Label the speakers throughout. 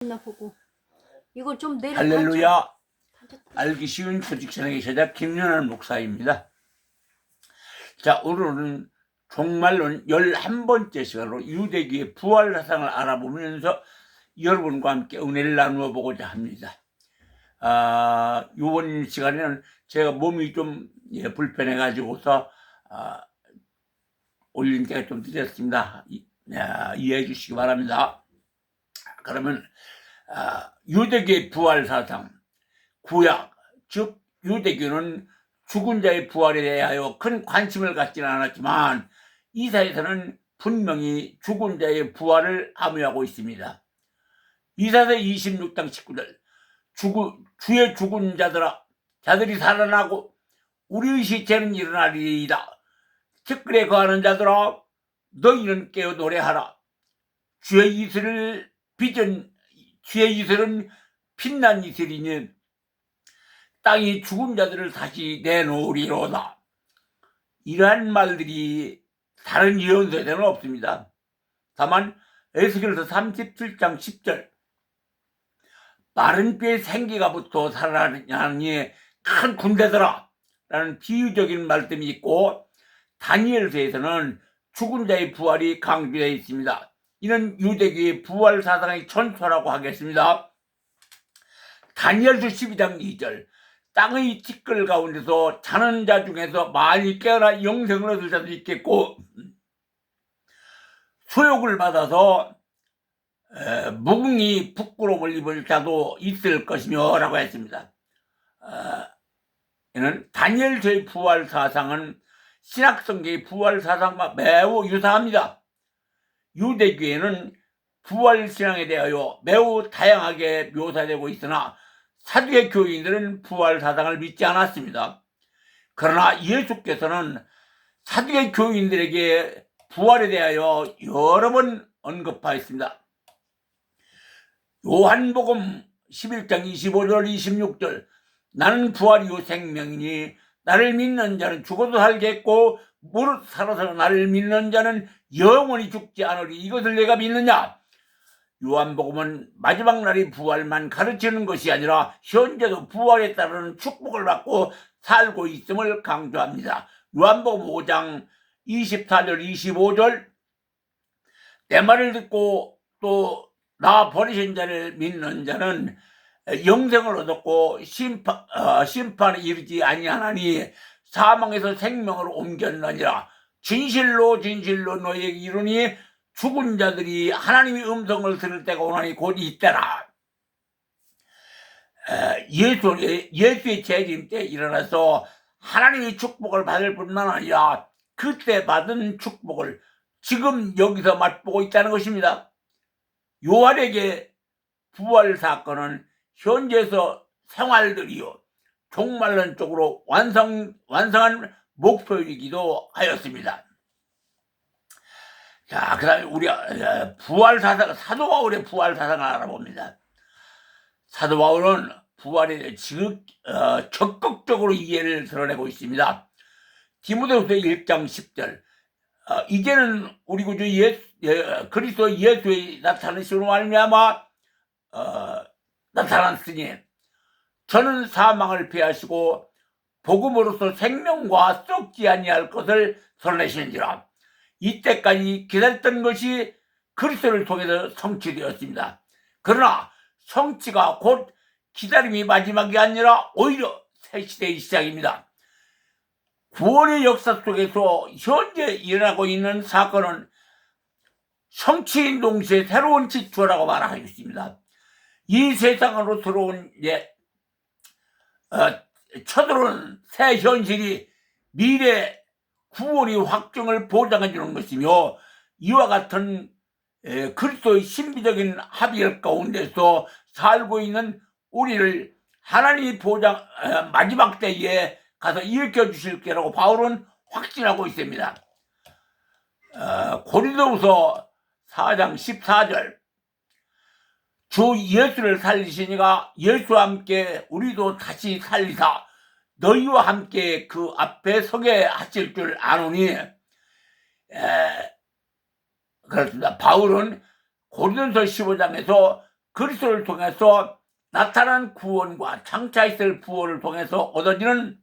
Speaker 1: 나 보고 이걸 좀 내려.
Speaker 2: 할렐루야. 알기 쉬운 조직선의 제자 김연한 목사입니다. 자, 오늘은 종말론 11번째 시간으로 유대교의 부활 사상을 알아보면서 여러분과 함께 은혜를 나누어 보고자 합니다. 이번 시간에는 제가 몸이 좀 불편해 가지고서 올린 때가 좀 늦었습니다. 이해해 주시기 바랍니다. 그러면 유대교의 부활 사상, 구약, 즉 유대교는 죽은 자의 부활에 대하여 큰 관심을 갖지는 않았지만 이사야서는 분명히 죽은 자의 부활을 암시하고 있습니다. 이사야서 26장 19절, 주의 죽은 자들이 살아나고 우리의 시체는 일어나리이다. 티끌에 거하는 자들아, 너희는 깨어 노래하라. 주의 이슬은 빛난 이슬이니 땅이 죽은 자들을 다시 내놓으리로다. 이러한 말들이 다른 예언서에는 없습니다. 다만 에스겔서 37장 10절, 마른 뼈에 생기가 붙어 살아나니 큰 군대들아 라는 비유적인 말씀이 있고, 다니엘서에서는 죽은 자의 부활이 강조되어 있습니다. 이는 유대교의 부활 사상의 전초라고 하겠습니다. 다니엘서 12장 2절, 땅의 티끌 가운데서 자는 자 중에서 많이 깨어나 영생을 얻을 자도 있겠고 소욕을 받아서 무궁히 부끄러움을 입을 자도 있을 것이며 라고 했습니다. 이는 다니엘서의 부활 사상은 신약성경의 부활 사상과 매우 유사합니다. 유대교에는 부활 신앙에 대하여 매우 다양하게 묘사되고 있으나 사두개 교인들은 부활 사상을 믿지 않았습니다. 그러나 예수께서는 사두개 교인들에게 부활에 대하여 여러 번 언급하였습니다. 요한복음 11장 25절 26절, 나는 부활이요 생명이니 나를 믿는 자는 죽어도 살겠고 무릇 살아서 나를 믿는 자는 영원히 죽지 않으리. 이것을 내가 믿느냐? 요한복음은 마지막 날의 부활만 가르치는 것이 아니라 현재도 부활에 따르는 축복을 받고 살고 있음을 강조합니다. 요한복음 5장 24절 25절, 내 말을 듣고 또 나 버리신 자를 믿는 자는 영생을 얻었고 심판에 이르지 아니하나니 사망에서 생명으로 옮겼느니라. 진실로 진실로 너희에게 이르니 죽은 자들이 하나님의 음성을 들을 때가 오나니 곧 이때라. 예수의 재림 때 일어나서 하나님의 축복을 받을 뿐만 아니라 그때 받은 축복을 지금 여기서 맛보고 있다는 것입니다. 요한에게 부활 사건은 현재에서 생활들이요 종말론 쪽으로 완성한 목표이기도 하였습니다. 자, 그 다음에 우리 부활 사상, 사도 바울의 부활 사상을 알아봅니다. 사도 바울은 부활에 대해 적극적으로 이해를 드러내고 있습니다. 디모데후서 1장 10절, 이제는 우리 구주 그리스도 예수의 나타나심으로 말미암아 나타났으니 저는 사망을 피하시고 복음으로써 생명과 썩지 아니할 것을 선언하시는지라. 이때까지 기다렸던 것이 그리스도를 통해서 성취되었습니다. 그러나 성취가 곧 기다림이 마지막이 아니라 오히려 새 시대의 시작입니다. 구원의 역사 속에서 현재 일어나고 있는 사건은 성취인 동시에 새로운 지초라고 말하고 있습니다. 이 세상으로 들어온 쳐들어온 새 현실이 미래 구원의 확정을 보장해 주는 것이며, 이와 같은 그리스도의 신비적인 합의를 가운데서 살고 있는 우리를 하나님이 마지막 때에 가서 일으켜 주실 거라고 바울은 확신하고 있습니다. 고린도후서 4장 14절, 주 예수를 살리시니가 예수와 함께 우리도 다시 살리사 너희와 함께 그 앞에 서게 하실 줄 아노니. 그렇습니다. 바울은 고린도서 15장에서 그리스도를 통해서 나타난 구원과 장차 있을 부활을 통해서 얻어지는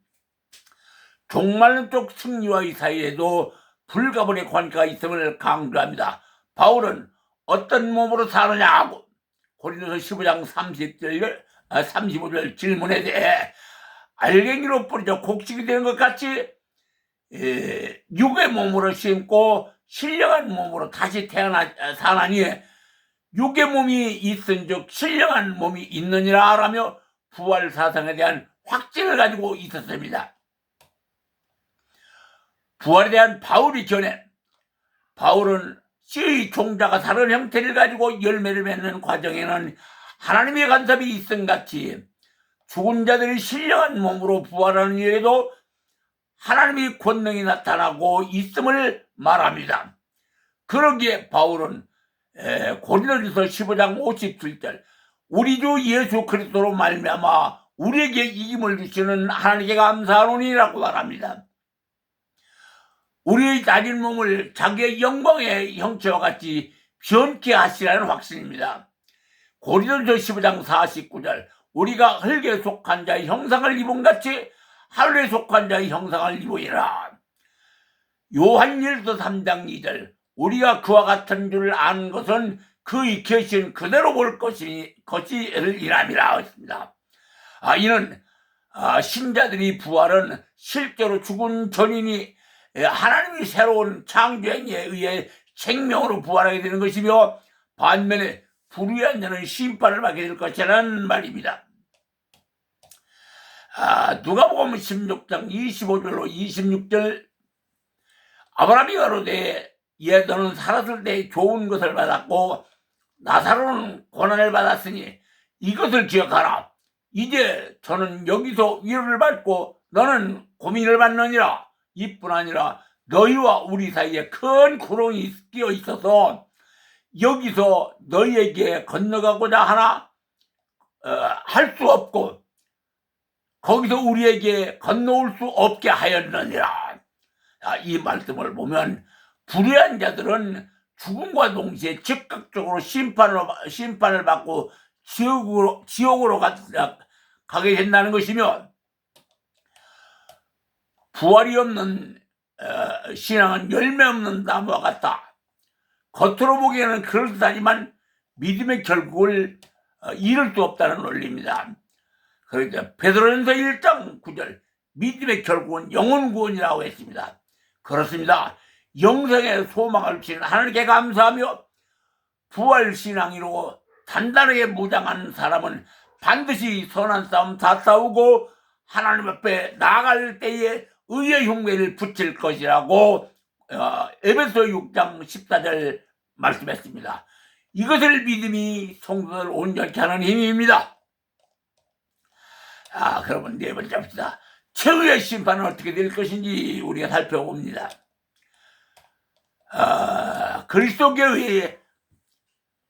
Speaker 2: 종말론적 승리와 이 사이에도 불가분의 관계가 있음을 강조합니다. 바울은 어떤 몸으로 사느냐 하고 고린도서 15장 35절 질문에 대해 알갱이로 뿌려져 곡식이 되는 것 같이 육의 몸으로 심고 신령한 몸으로 다시 사나니 육의 몸이 있은즉 신령한 몸이 있느니라 라며 부활 사상에 대한 확신을 가지고 있었습니다. 부활에 대한 바울의 견해. 바울은 씨의 종자가 다른 형태를 가지고 열매를 맺는 과정에는 하나님의 간섭이 있음 같이 죽은 자들이 신령한 몸으로 부활하는 일에도 하나님의 권능이 나타나고 있음을 말합니다. 그러기에 바울은 고린도전서 15장 57절 우리 주 예수 그리스도로 말미암아 우리에게 이김을 주시는 하나님께 감사하노니라고 말합니다. 우리의 낮은 몸을 자기의 영광의 형체와 같이 변케 하시라는 확신입니다. 고린도전서 15장 49절 우리가 흙에 속한 자의 형상을 입은 같이 하늘에 속한 자의 형상을 입으리라. 요한일서 3장 2절 우리가 그와 같은 줄을 아는 것은 그의 계신 그대로 볼 것이니라 했습니다. 이는 신자들이 부활은 실제로 죽은 전인이 하나님의 새로운 창조행에 의해 생명으로 부활하게 되는 것이며 반면에 불의한 자는 심판을 받게 될 것이라는 말입니다. 누가복음 16장 25절로 26절 아브라함이 가로되 너는 살았을 때 좋은 것을 받았고 나사로는 고난을 받았으니 이것을 기억하라. 이제 저는 여기서 위로를 받고 너는 고민을 받느니라. 이뿐 아니라 너희와 우리 사이에 큰 구렁이 끼어 있어서 여기서 너희에게 건너가고자 하나 할 수 없고 거기서 우리에게 건너올 수 없게 하였느니라. 이 말씀을 보면 불의한 자들은 죽음과 동시에 즉각적으로 심판을 받고 지옥으로 가게 된다는 것이며 부활이 없는 신앙은 열매 없는 나무와 같다. 겉으로 보기에는 그럴듯하지만 믿음의 결국을 이룰 수 없다는 논리입니다. 그러니까 베드로전서 1장 9절 믿음의 결국은 영혼 구원이라고 했습니다. 그렇습니다. 영생의 소망을 주신 하나님께 감사하며 부활신앙으로 단단하게 무장한 사람은 반드시 선한 싸움 다 싸우고 하나님 앞에 나아갈 때에 의의 흉배를 붙일 것이라고 에베소 6장 14절 말씀했습니다. 이것을 믿음이 성도를 온전케 하는 힘입니다. 그러면 네 번째 합시다. 최후의 심판은 어떻게 될 것인지 우리가 살펴봅니다. 그리스도교의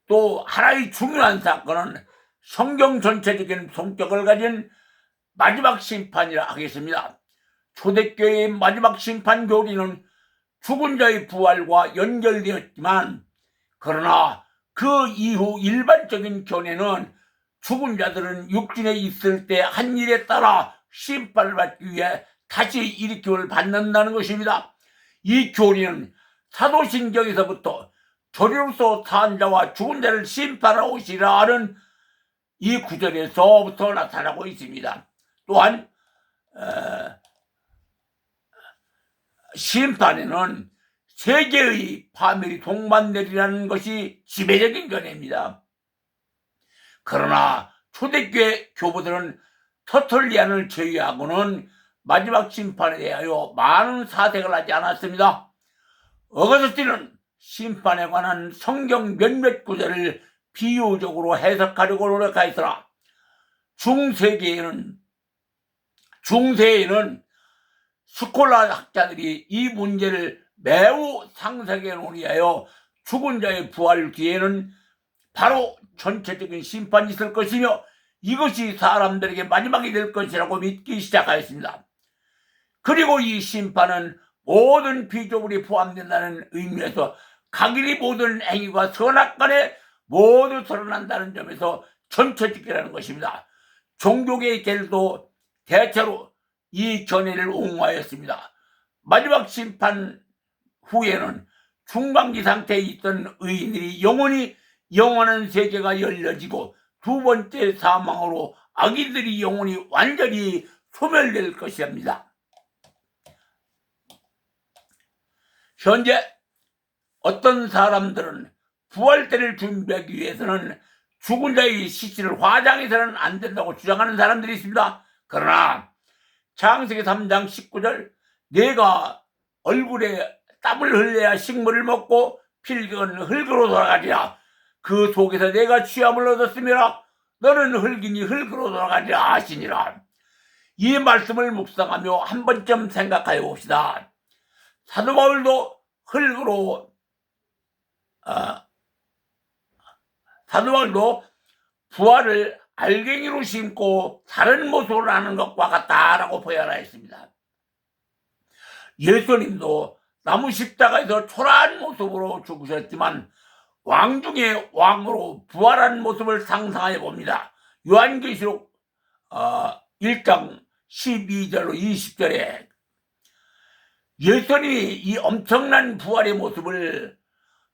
Speaker 2: 또 하나의 중요한 사건은 성경 전체적인 성격을 가진 마지막 심판이라 하겠습니다. 초대교회의 마지막 심판 교리는 죽은 자의 부활과 연결되었지만 그러나 그 이후 일반적인 견해는 죽은 자들은 육신에 있을 때 한 일에 따라 심판을 받기 위해 다시 일으킴을 받는다는 것입니다. 이 교리는 사도신경에서부터 저리로서 산 자와 죽은 자를 심판하러 오시라 하는 이 구절에서부터 나타나고 있습니다. 또한 심판에는 세계의 파멸이 동반되리라는 것이 지배적인 견해입니다. 그러나 초대교회 교부들은 터털리안을 제외하고는 마지막 심판에 대하여 많은 사색을 하지 않았습니다. 어거스틴은 심판에 관한 성경 몇몇 구절을 비유적으로 해석하려고 노력하였으나 중세에는 스콜라 학자들이 이 문제를 매우 상세하게 논의하여 죽은 자의 부활 뒤에는 바로 전체적인 심판이 있을 것이며 이것이 사람들에게 마지막이 될 것이라고 믿기 시작하였습니다. 그리고 이 심판은 모든 피조물이 포함된다는 의미에서 각일의 모든 행위가 선악간에 모두 드러난다는 점에서 전처직이라는 것입니다. 종교계의 계들도 대체로 이 견해를 옹호하였습니다. 마지막 심판 후에는 중방기 상태에 있던 의인들이 영원히 영원한 세계가 열려지고 두 번째 사망으로 악인들이 영원히 완전히 소멸될 것입니다. 현재 어떤 사람들은 부활때를 준비하기 위해서는 죽은 자의 시체를 화장해서는 안 된다고 주장하는 사람들이 있습니다. 그러나 창세기 3장 19절 내가 얼굴에 땀을 흘려야 식물을 먹고 필경은 흙으로 돌아가리라. 그 속에서 내가 취함을 얻었으며 너는 흙이니 흙으로 돌아가리라 하시니라. 이 말씀을 묵상하며 한 번쯤 생각해 봅시다. 사도 바울도 사도 바울도 부활을 알갱이로 심고 다른 모습으로 하는 것과 같다라고 표현하였습니다. 예수님도 나무 십자가에서 초라한 모습으로 죽으셨지만 왕 중에 왕으로 부활한 모습을 상상해 봅니다. 요한계시록 1장 12절로 20절에 예수님이 이 엄청난 부활의 모습을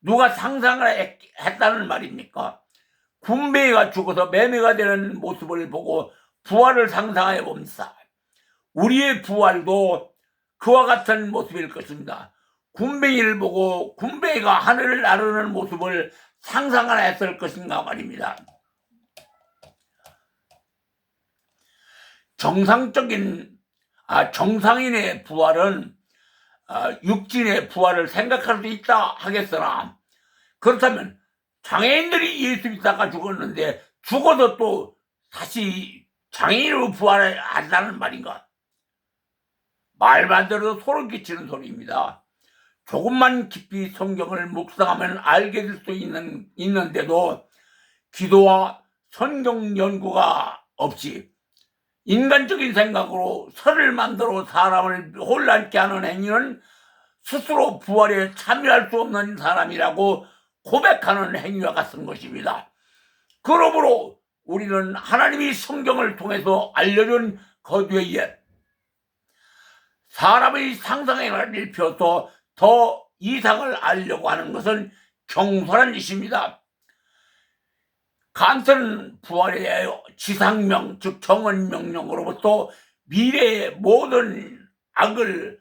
Speaker 2: 누가 상상을 했다는 말입니까? 군뱅이가 죽어서 매매가 되는 모습을 보고 부활을 상상해 봅니다. 우리의 부활도 그와 같은 모습일 것입니다. 군뱅이를 보고 군뱅이가 하늘을 나르는 모습을 상상을 했을 것인가 말입니다. 정상인의 부활은 육신의 부활을 생각할 수 있다 하겠으나 그렇다면 장애인들이 예수 믿다가 죽었는데 죽어도 또 다시 장애인으로 부활한다는 말인가? 말만 안 들어도 소름 끼치는 소리입니다. 조금만 깊이 성경을 묵상하면 알게 될 수 있는데도 기도와 성경 연구가 없이 인간적인 생각으로 설을 만들어 사람을 혼란케 하는 행위는 스스로 부활에 참여할 수 없는 사람이라고 고백하는 행위와 같은 것입니다. 그러므로 우리는 하나님이 성경을 통해서 알려준 거두에 사람의 상상의 나를 펴서 더 이상을 알려고 하는 것은 경솔한 짓입니다. 칸트는 부활의 지상명, 즉 정언명령으로부터 미래의 모든 악을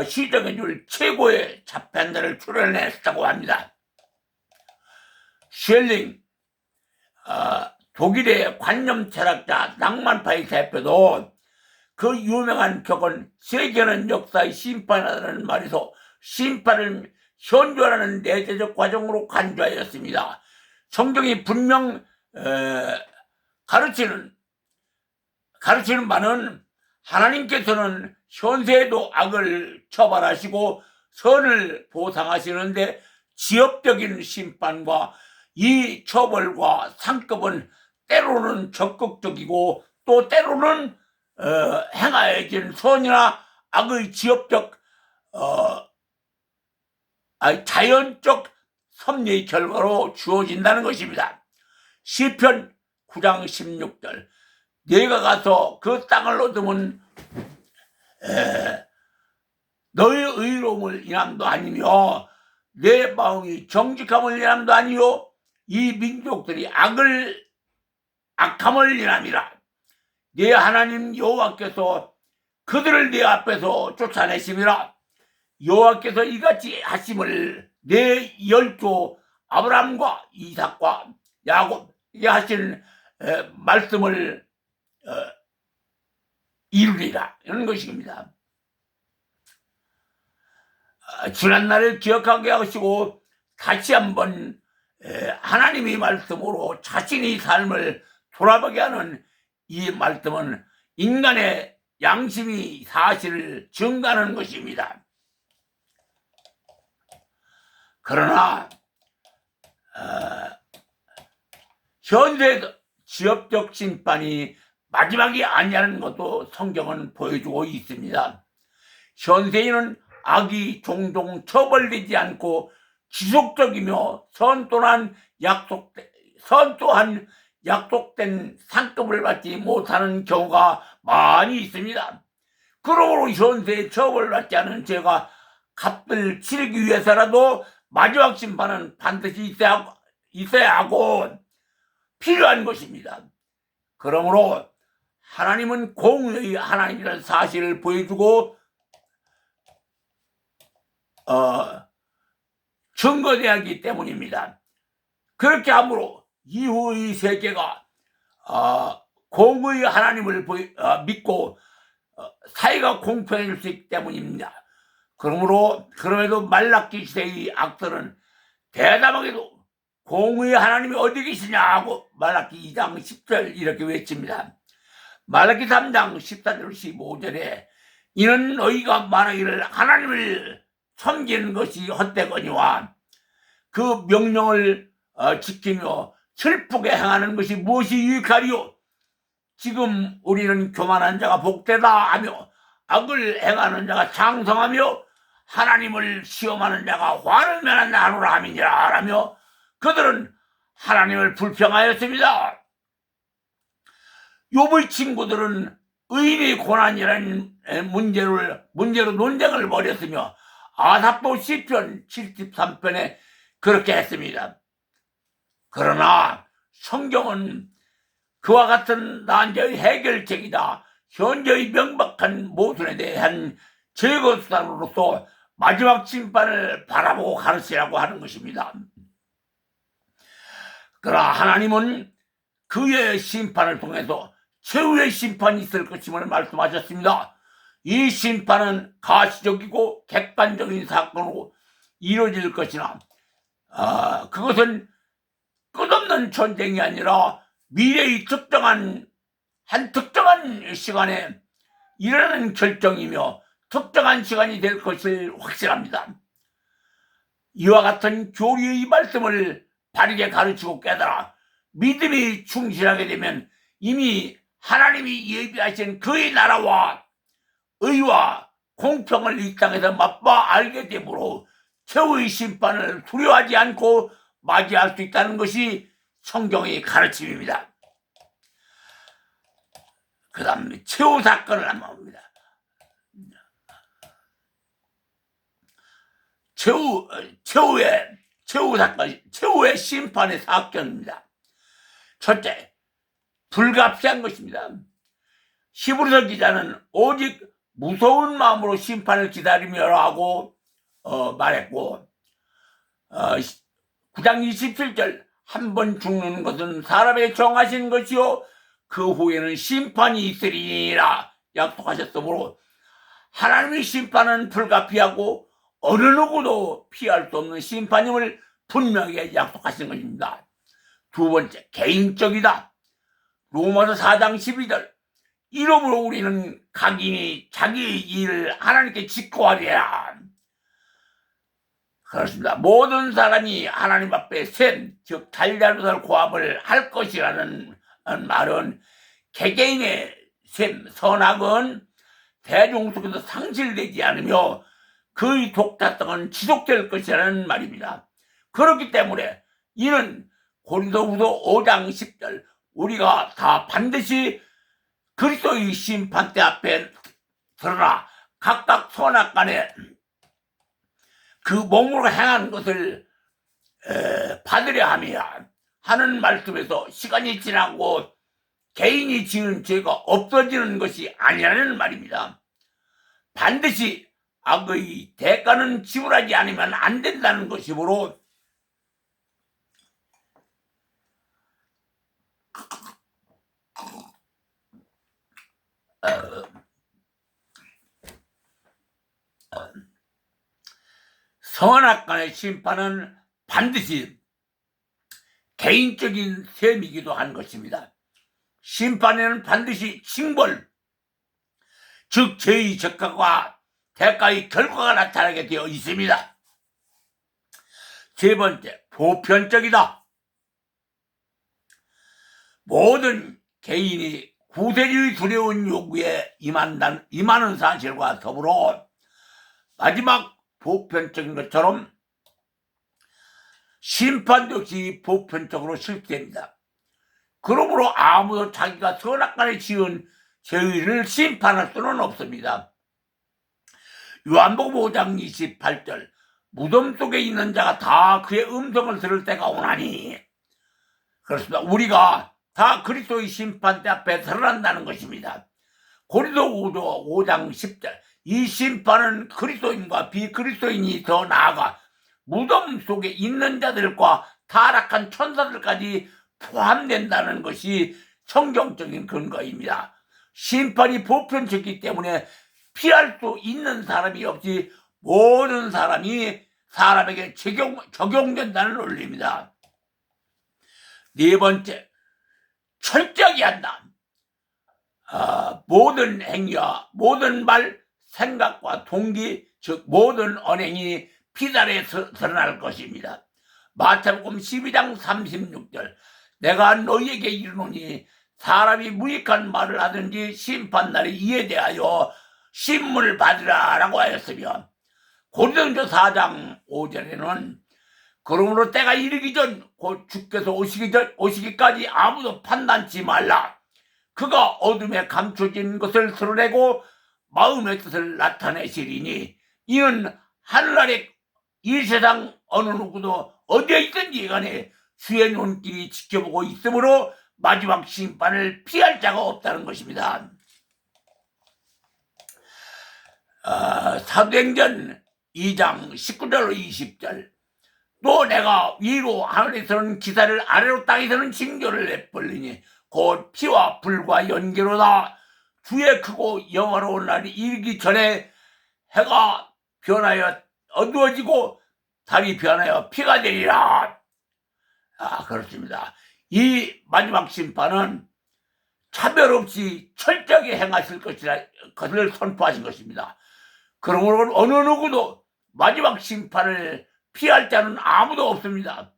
Speaker 2: 시정해줄 최고의 자편들을 출연했다고 합니다. 쉘링, 독일의 관념 철학자 낭만파의 대표도 그 유명한 격은 세계는 역사의 심판이라는 말에서 심판을 현존하는 내재적 과정으로 간주하였습니다. 성경이 분명 가르치는 바는 하나님께서는 현세에도 악을 처벌하시고 선을 보상하시는데 지엽적인 심판과 이 처벌과 상급은 때로는 적극적이고 또 때로는 행하여진 선이나 악의 지엽적 자연적 섭리의 결과로 주어진다는 것입니다. 시편 9장 16절 내가 가서 그 땅을 얻으면 너의 의로움을 인함도 아니며 내 마음이 정직함을 인함도 아니요 이 민족들이 악함을 인함이라. 내 하나님 여호와께서 그들을 내 앞에서 쫓아내심이라. 여호와께서 이같이 하심을 내 열조 아브라함과 이삭과 야곱에게 하신 말씀을 이루리라 이런 것입니다. 지난날을 기억하게 하시고 다시 한번 하나님의 말씀으로 자신의 삶을 돌아보게 하는 이 말씀은 인간의 양심이 사실을 증가하는 것입니다. 그러나 현재에서 지엽적 심판이 마지막이 아니라는 것도 성경은 보여주고 있습니다. 현세에는 악이 종종 처벌되지 않고 지속적이며 선 또한 선또한 약속된 상급을 받지 못하는 경우가 많이 있습니다. 그러므로 현세에 처벌받지 않은 죄가 값을 치르기 위해서라도 마지막 심판은 반드시 있어야 하고 필요한 것입니다. 그러므로 하나님은 공의의 하나님이라는 사실을 보여주고 증거되어야 하기 때문입니다. 그렇게 함으로 이후의 세계가 공의의 하나님을 믿고 사회가 공평해질 수 있기 때문입니다. 그럼에도 말라기 시대의 악들은 대담하게도 공의의 하나님이 어디 계시냐 하고 말라기 2장 10절 이렇게 외칩니다. 말라기 3장 14절 15절에 이는 너희가 말하기를 하나님을 섬기는 것이 헛되거니와 그 명령을 지키며 슬프게 행하는 것이 무엇이 유익하리요? 지금 우리는 교만한 자가 복되다 하며 악을 행하는 자가 장성하며 하나님을 시험하는 자가 화를 면한다 하노라 함이니라 하며 그들은 하나님을 불평하였습니다. 욥의 친구들은 의인의 고난이라는 문제로 논쟁을 벌였으며 아삽도 시편 73편에 그렇게 했습니다. 그러나 성경은 그와 같은 난제의 해결책이다. 현재의 명백한 모순에 대한 제거수단으로서 마지막 심판을 바라보고 가르치라고 하는 것입니다. 그러나 하나님은 그의 심판을 통해서 최후의 심판이 있을 것임을 말씀하셨습니다. 이 심판은 가시적이고 객관적인 사건으로 이루어질 것이나 그것은 끝없는 전쟁이 아니라 미래의 특정한 시간에 일어나는 결정이며 특정한 시간이 될 것을 확실합니다. 이와 같은 교리의 말씀을 바르게 가르치고 깨달아 믿음이 충실하게 되면 이미 하나님이 예비하신 그의 나라와 의와 공평을 이 땅에서 맛봐 알게 되므로 최후의 심판을 두려워하지 않고 맞이할 수 있다는 것이 성경의 가르침입니다. 그 다음에 최후 사건을 한번 봅니다. 최후의 심판의 사건입니다. 첫째, 불가피한 것입니다. 히브리서 기자는 오직 무서운 마음으로 심판을 기다리며라고 말했고 9장 27절 한 번 죽는 것은 사람의 정하신 것이요 그 후에는 심판이 있으리라 약속하셨으므로 하나님의 심판은 불가피하고 어느 누구도 피할 수 없는 심판임을 분명히 약속하신 것입니다. 두 번째, 개인적이다. 로마서 4장 12절 이러므로 우리는 각인이 자기의 일을 하나님께 직고하리라. 그렇습니다. 모든 사람이 하나님 앞에 셈, 즉 달걀로살 고함을 할 것이라는 말은 개개인의 셈, 선악은 대중 속에서 상실되지 않으며 그의 독자성은 지속될 것이라는 말입니다. 그렇기 때문에 이는 고린도후서 5장 10절 우리가 다 반드시 그리스도의 심판대 앞에 드러나 각각 선악간에 그 몸으로 행한 것을 받으려 함이야 하는 말씀에서 시간이 지나고 개인이 지은 죄가 없어지는 것이 아니라는 말입니다. 반드시 악의 대가는 지불하지 않으면 안 된다는 것이므로 선악간의 심판은 반드시 개인적인 셈이기도 한 것입니다. 심판에는 반드시 징벌, 즉 죄의 적과가 대가의 결과가 나타나게 되어 있습니다. 세 번째, 보편적이다. 모든 개인이 구세주의 두려운 요구에 임하는 사실과 더불어 마지막 보편적인 것처럼 심판도 역시 보편적으로 실시됩니다. 그러므로 아무도 자기가 선악간에 지은 죄의를 심판할 수는 없습니다. 요한복음 5장 28절 무덤 속에 있는 자가 다 그의 음성을 들을 때가 오나니, 그렇습니다. 우리가 다 그리스도의 심판대 앞에 드러난다는 것입니다. 고린도 5장 10절 이 심판은 그리스도인과 비그리스도인이 더 나아가 무덤 속에 있는 자들과 타락한 천사들까지 포함된다는 것이 성경적인 근거입니다. 심판이 보편적이기 때문에 피할 수 있는 사람이 없이 모든 사람이 사람에게 적용된다는 논리입니다. 네 번째, 철저하게 한다. 모든 행위와 모든 말, 생각과 동기, 즉 모든 언행이 피살에 드러날 것입니다. 마태복음 12장 36절 내가 너희에게 이르노니 사람이 무익한 말을 하든지 심판날에 이에 대하여 신문을 받으라 라고 하였으며, 고린도전서 4장 5절에는 그러므로 때가 이르기 전 곧 주께서 오시기까지 아무도 판단치 말라. 그가 어둠에 감춰진 것을 드러내고 마음의 뜻을 나타내시리니 이는 하늘 아래 이 세상 어느 누구도 어디에 있든지 간에 주의 눈길이 지켜보고 있으므로 마지막 심판을 피할 자가 없다는 것입니다. 사도행전 2장 19절로 20절 또 내가 위로 하늘에서는 기사를 아래로 땅에서는 징조를 내버리니 곧 피와 불과 연기로다. 주의 크고 영화로운 날이 이르기 전에 해가 변하여 어두워지고 달이 변하여 피가 되리라. 그렇습니다. 이 마지막 심판은 차별 없이 철저하게 행하실 것을 선포하신 것입니다. 그러므로 어느 누구도 마지막 심판을 피할 자는 아무도 없습니다.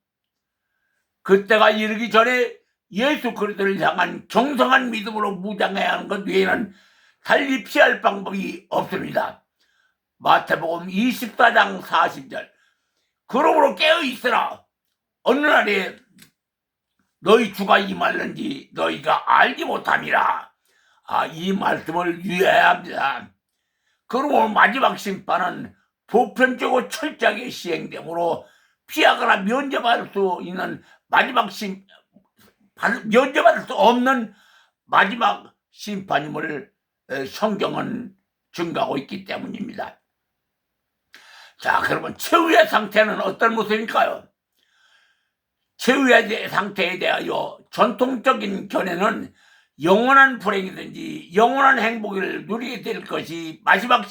Speaker 2: 그때가 이르기 전에 예수 그리스도를 향한 정성한 믿음으로 무장해야 하는 것 외에는 달리 피할 방법이 없습니다. 마태복음 24장 40절 그러므로 깨어있으라. 어느 날에 너희 주가 임하는지 너희가 알지 못함이라. 이 말씀을 유의해야 합니다. 그러므로 마지막 심판은 보편적으로 철저하게 시행되므로 피하거나 면제받을 수 있는 면제받을 수 없는 마지막 심판임을 성경은 증거하고 있기 때문입니다. 자, 그러면 최후의 상태는 어떤 모습일까요? 최후의 상태에 대하여 전통적인 견해는 영원한 불행이든지 영원한 행복을 누리게 될 것이 마지막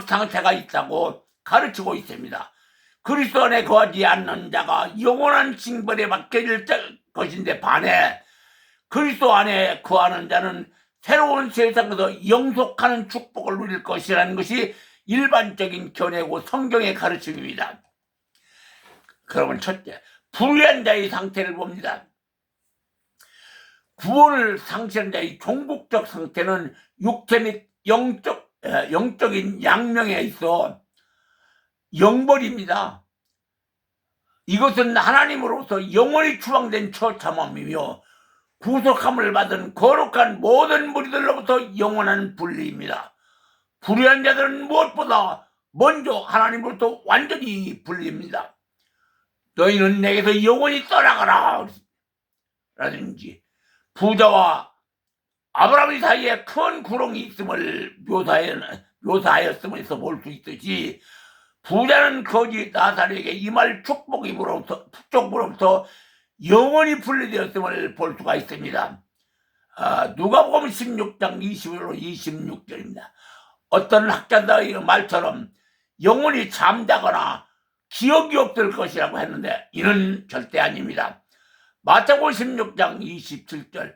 Speaker 2: 상태가 있다고 가르치고 있습니다. 그리스도 안에 거하지 않는 자가 영원한 징벌에 맡겨질 것인데 반해 그리스도 안에 거하는 자는 새로운 세상에서 영속하는 축복을 누릴 것이라는 것이 일반적인 견해고 성경의 가르침입니다. 그러면 첫째, 불의한 자의 상태를 봅니다. 구원을 상실한 자의 종국적 상태는 육체 및 영적인 양명에 있어 영벌입니다. 이것은 하나님으로서 영원히 추방된 처참함이며 구속함을 받은 거룩한 모든 무리들로부터 영원한 분리입니다. 불의한 자들은 무엇보다 먼저 하나님으로부터 완전히 분리입니다. 너희는 내게서 영원히 떠나가라 라든지 부자와 아브라함 사이에 큰 구렁이 있음을 묘사하였음에서 볼 수 있듯이 부자는 거지 나사렛에게 임할 축복으로부터 영원히 분리되었음을 볼 수가 있습니다. 누가복음 16장 21로 26절입니다. 어떤 학자들의 말처럼 영원히 잠자거나 기억이 없을 것이라고 했는데 이는 절대 아닙니다. 마태복음 16장 27절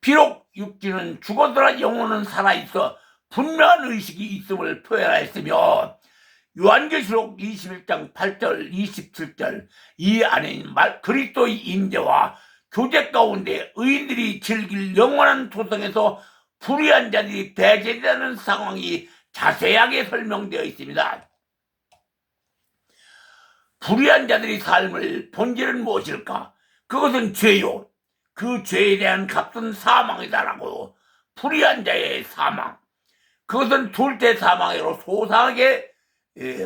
Speaker 2: 비록 육신은 죽어더라 영혼은 살아있어 분명한 의식이 있음을 표현하였으며 요한계시록 21장 8절 27절 이 안에는 그리스도의 임재와 교제 가운데 의인들이 즐길 영원한 도성에서 불의한 자들이 배제되는 상황이 자세하게 설명되어 있습니다. 불의한 자들의 삶의 본질은 무엇일까? 그것은 죄요. 그 죄에 대한 값은 사망이다라고. 불의한 자의 사망, 그것은 둘째 사망으로 소상하게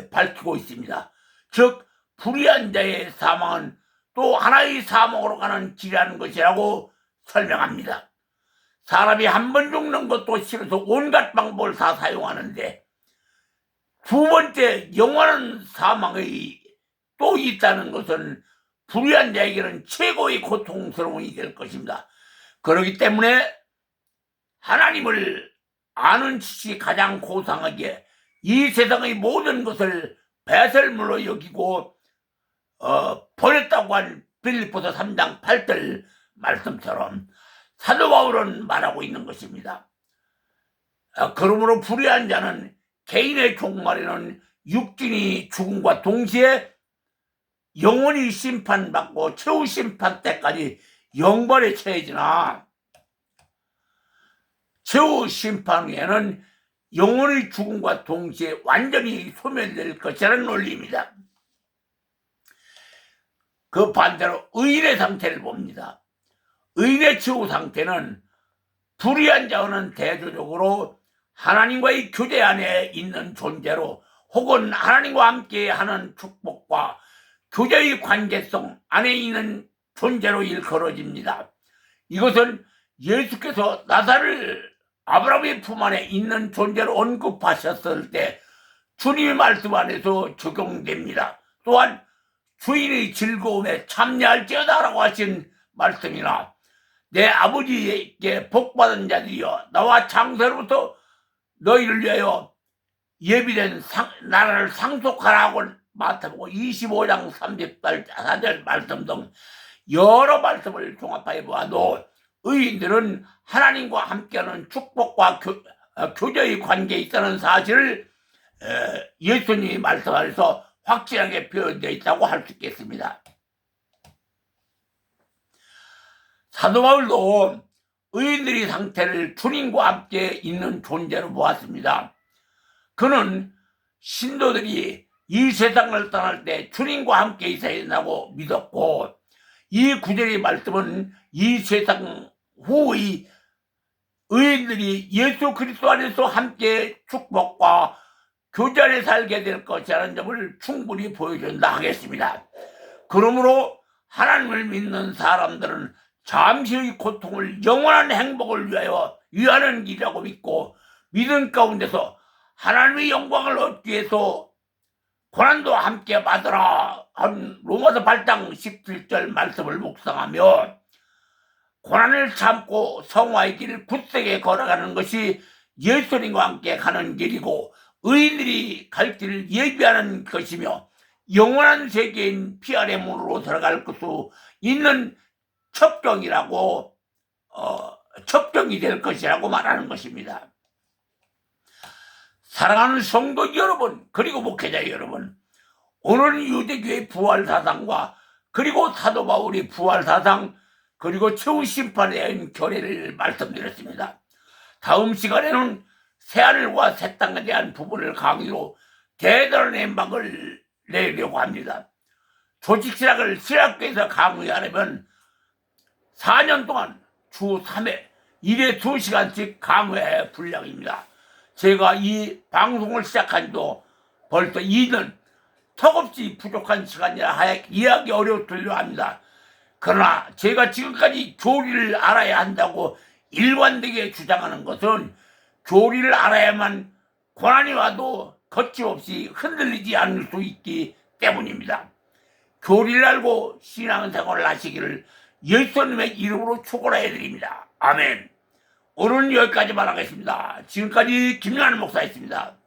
Speaker 2: 밝히고 있습니다. 즉 불의한 자의 사망은 또 하나의 사망으로 가는 길이라는 것이라고 설명합니다. 사람이 한 번 죽는 것도 싫어서 온갖 방법을 다 사용하는데 두 번째 영원한 사망이 또 있다는 것은 불의한 자에게는 최고의 고통스러움이 될 것입니다. 그렇기 때문에 하나님을 아는 지식이 가장 고상하게 이 세상의 모든 것을 배설물로 여기고 버렸다고 한 빌립보서 3장 8절 말씀처럼 사도 바울은 말하고 있는 것입니다. 그러므로 불의한 자는 개인의 종말에는 육신이 죽음과 동시에 영원히 심판받고 최후 심판 때까지 영벌에 처해지나 최후 심판 후에는 영원히 죽음과 동시에 완전히 소멸될 것이라는 논리입니다. 그 반대로 의인의 상태를 봅니다. 의인의 최후 상태는 불의한 자와는 대조적으로 하나님과의 교제 안에 있는 존재로 혹은 하나님과 함께 하는 축복과 교제의 관계성 안에 있는 존재로 일컬어집니다. 이것은 예수께서 나사를 아브라함의 품 안에 있는 존재로 언급하셨을 때 주님의 말씀 안에서 적용됩니다. 또한 주인의 즐거움에 참여할지어다라고 하신 말씀이나 내 아버지에게 복받은 자들이여 나와 창세로부터 너희를 위하여 예비된 나라를 상속하라고 마태복음 25장 34절 말씀 등 여러 말씀을 종합하여 보아도 의인들은 하나님과 함께하는 축복과 교제의 관계에 있다는 사실을 예수님이 말씀 안에서 확실하게 표현되어 있다고 할 수 있겠습니다. 사도 바울도 의인들의 상태를 주님과 함께 있는 존재로 보았습니다. 그는 신도들이 이 세상을 떠날 때 주님과 함께 있어야 된다고 믿었고 이 구절의 말씀은 이 세상 후의 의인들이 예수 그리스도 안에서 함께 축복과 교제 안에 살게 될 것이라는 점을 충분히 보여준다 하겠습니다. 그러므로 하나님을 믿는 사람들은 잠시의 고통을 영원한 행복을 위하는 길이라고 믿고 믿음 가운데서 하나님의 영광을 얻기 위해서 고난도 함께 받으라 한 로마서 8장 17절 말씀을 묵상하며 고난을 참고 성화의 길을 굳세게 걸어가는 것이 예수님과 함께 가는 길이고 의인들이 갈 길을 예비하는 것이며 영원한 세계인 피아의 문으로 들어갈 수 있는 첩경이라고 첩경이 될 것이라고 말하는 것입니다. 사랑하는 성도 여러분 그리고 목회자 여러분, 오늘은 유대교의 부활사상과 그리고 사도 바울의 부활사상 그리고 최후 심판에 대한 결례를 말씀드렸습니다. 다음 시간에는 새하늘과 새 땅에 대한 부분을 강의로 대단한 엠박을 내려고 합니다. 조직신학을 신학교에서 강의하려면 4년 동안 주 3회 1회 2시간씩 강의할 분량입니다. 제가 이 방송을 시작한 지도 벌써 2년, 턱없이 부족한 시간이라 하여 이해하기 어려웠으려 합니다. 그러나 제가 지금까지 교리를 알아야 한다고 일관되게 주장하는 것은 교리를 알아야만 고난이 와도 거침없이 흔들리지 않을 수 있기 때문입니다. 교리를 알고 신앙생활을 하시기를 예수님의 이름으로 축원해 드립니다. 아멘. 오늘은 여기까지만 하겠습니다. 지금까지 김용환 목사였습니다.